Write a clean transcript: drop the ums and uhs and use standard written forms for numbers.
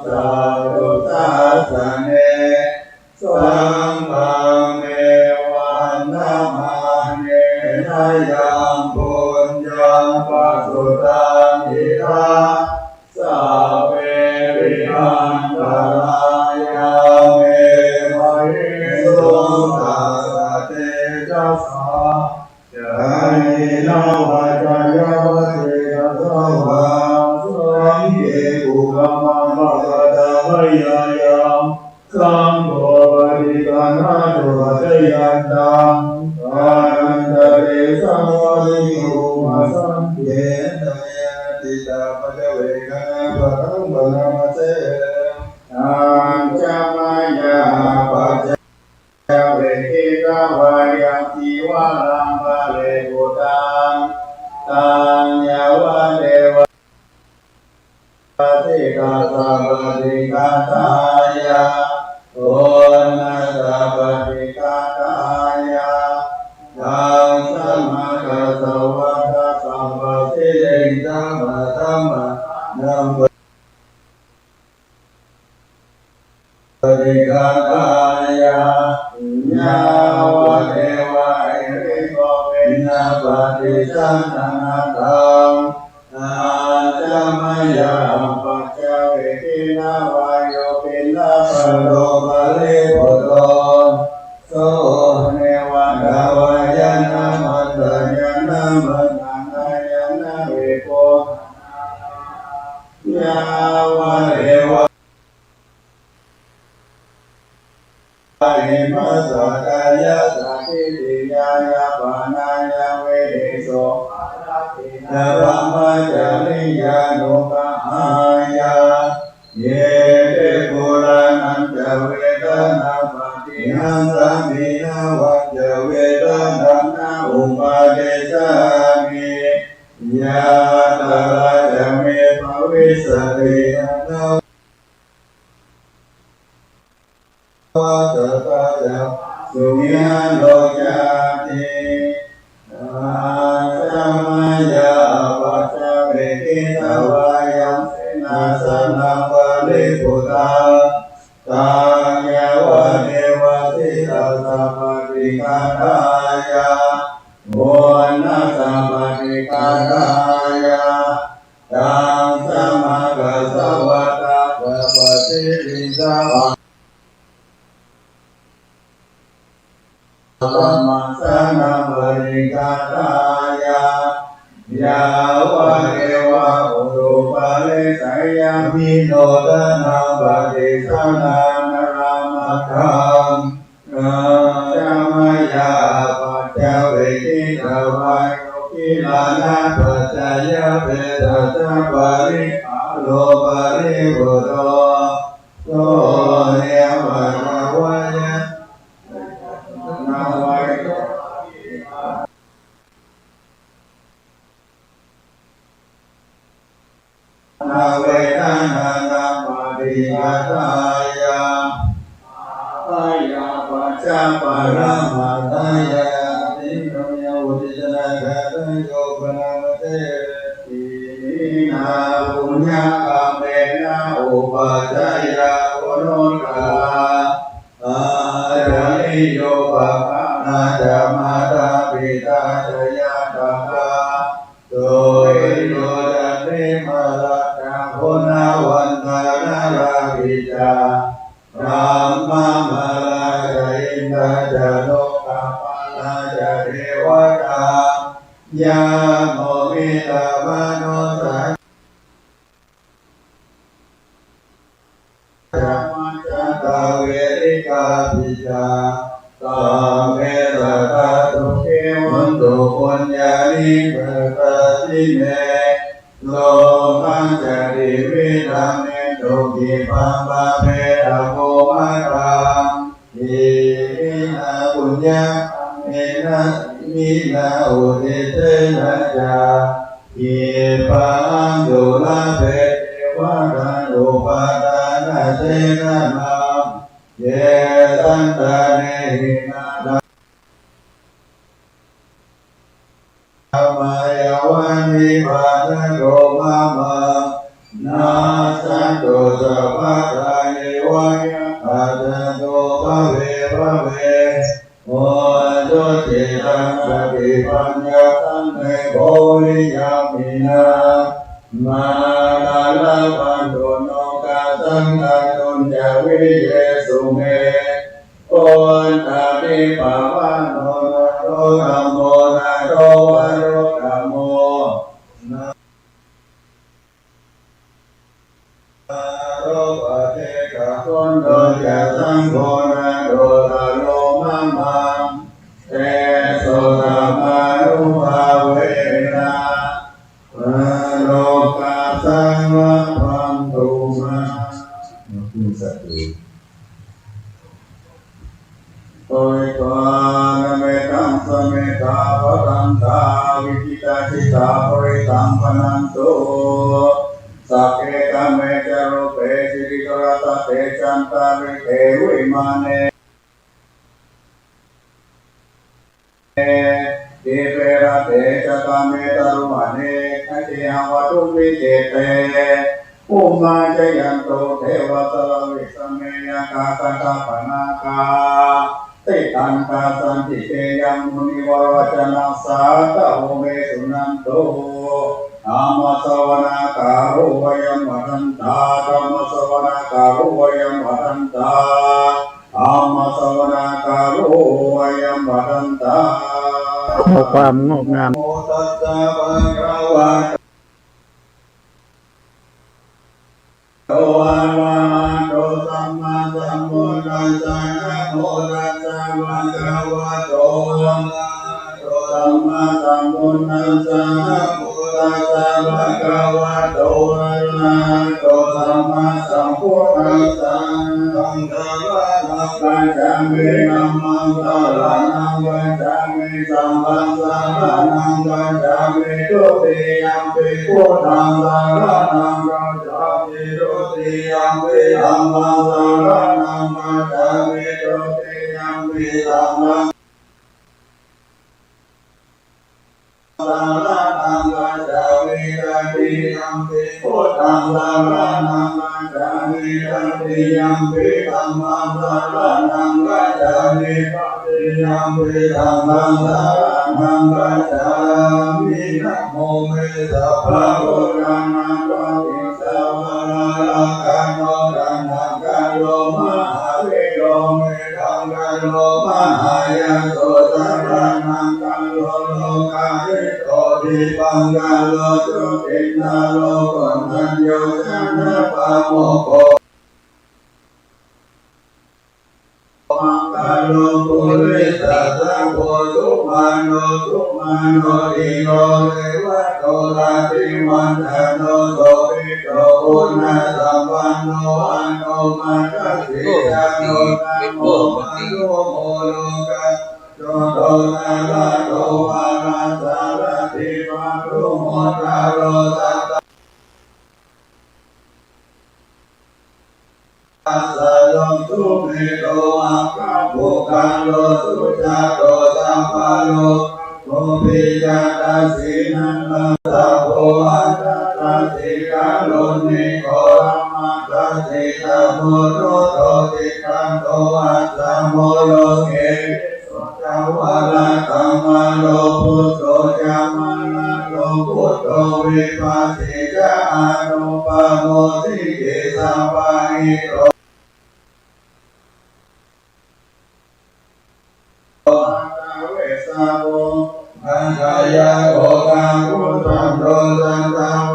สาธุทัสสะเนสังฆังเมวันนะมาเนนะยังปุญญังปัสสุตังอิทังสัพเพริอันตรายาเมวะหิสุตัสสะเตจัสสะจายนาวะจายาวะเตนะสวะสังเฆอุปมาภะคะตะมะยายามสังโฆปฏิปันนะโตเตยันตังอานันตเรสัมวะลิโยมาสังเขตยะติตาภะคะเวคะนะภะคะวะนะมะเสอัญจมายาปัจจเวทิกาวายังทิวารังภะเลกุตังตัญญาวะเดวะปฏิกาตาปฏิกาตายะโอนัสสะปฏิกาตายะธัมมัมมะกัสสวะตะสัมปะสิริธัมมะธัมมะนัมปฏิกาตายะญาวะเทวะอิริโกวินาปฏิสันนาตังอาจามายาปัจจเวทินาวายโยปินาปโรภะเลปุโตโสเนวะดาวายนะมัตตยานะมัตตนายนะเวโกญาวะเทวะอิมัสสะกายะสัพพิติยายะปานายะเวโสนะภะมะจาริยานุปะหายาเยเตปุรานันจะเวทนาปฏิหังสัมมินาวัจจะเวทนานาอุปาเดชามิยะตาราจะเมภวิสตินะวะตตาจะสุญญโลกาติอาจามายาปัจจเวกิตาวายังสินาสนะปะริปุตตาตัญญาวะเทวะสิตาสัพพิกาตายะโอนะสัพพิกาตายะตังสัมมากัสสวะตะปะสิริสาธัมมัสสะนะปริกาตายะยาวะเอวะอุรุปะเลสยามิโนทนาปฏิสนานะรามัคคังอาจามายาปัจจเวทิตาวายุกิลานะปัจจยะเปตตะปะริอาโลปะริบุโตโสเนวะนะวะยะนาวัยโยนาเวนะนานาปฏิฆาตายะปายาปัจจปารามาตายะติโนยอุติจนะกะตโยปนะมะเตตินาปุญญกะเมนะอุปัฏฐายะโอโนกาลาอาจาริโยปะภะนาจามาตาปิตาจยะตากาโตอิโยจันติมาระจาโพนาวันตานาราภิจารัมมามาลาจาอินทาจาโลกาปาลาจาเทวตายาโมมิตามโนสัจจามัจจตาเวริกาภิจาตาเมตตาตุเขวันตุปุญญานิปตติเมโลกัจจติวิธาเมตุกิปัมปะเพทะโกมะตังอิมินาปุญญาเมนะมินาอุทิเตนะจาอิปังดุลาเภเทวะตันอุปาทานะเจนะนัมเยตันตะเนหินามายาวันวิปาทโกมะมะนาส สันตุสัพพะทายวายะปัจจโตภะเวภะเวโอจุติตังสติปัญญาตังเนโกริยามินามาลาลาปันโดโนกาสังฆตุญญวิเยสุเมโอนตาติปะวะโนนะโรธัมโมนะโรวะโรธัมโมนะโรปะเทกะคุนโดจะสังโฆนะโดตะโลมะมังเตโสตมานุภาเวนะโลกาสังวะพันตุมาคุณสัตตุโอยทานเมตังสเมตาปะตังตาวิจิตาจิตาปริตังปนันตุสัพเพกะเมจารุเปสิริกรตเตจันตาริเทวิมาเนติเประเตจตาเมตารุมาเนคติหวัตุวิเจเตอุมาจยันโตเทวตะวิสเมยกาตตาปนาคาติตันตาสันติเตยังมุนิวรจนะสาตะโอเมสุนันโตอามาสวนาการุวยังวรันตาธรรมสวนาการุวยังวรันตาอามาสวนาการุวยังวรันตาขอความงอกงาม โมตัสสะภะคะวะโตอะระหะโตสัมมาสัมพุทธัสสะนะโมตัสสะภะคะวะโตสัมมาสัมพุทธัสสะนะโมตัสสะภะคะวะโตอะระหะโตสัมมาสัมพุทธัสสะสังฆะวะนะปัจจามินะมังสะระนังปัจจามิสัมปัสสะระนังปัจจามิตุติยัมปิพุทธังสะระนังปัจจามิตุติยัมปิธัมมังสะระนังปัจจามิตุติยัมปิธัมมังสาระนังกัจจามิตัตติยัมปิพุทธังสาระนังกัจจามิตัตติยัมปิธัมมังสาระนังกัจจามิตัตติยัมปิธัมมังสาระนังกัจจามินะโมเมสัพพะพุทธานังกัจจิสาวาระกันโนดันนังกันโลมหาวิโรเมตังกันโลมหายาโสตระนังกันโลโลกาภิโตทิปังกันโลจุตินาโลกัญญัญโยชนะปะโมโกมังคะโลปุริสัตถะโพสุมาโนสุมาโนติโนเทวะโตราติวันทโนโสภิโตปุณณสัมปันโนอโนมัตสิยาโนนะโมมะโนโมโลกะโยโตนะระโตวาระสารติมารุโมทาโรสัตสยมสุเมโตอาคาโภคันโลสุจาโตสัมปะโลโมปิยาตาสีนันตะโพอัตตาสิกาโลนิโกรัมมาตาสิตาโมโรโตติคันโตอัตตโมโลเกสุจาวาระกัมมาโลพุทโธจามานะโลพุทโธวิปัสสิจานุปโมทิเกสัมปะหิโตเวสาโวอันตายาโอกังพุทธังโตสังฆัง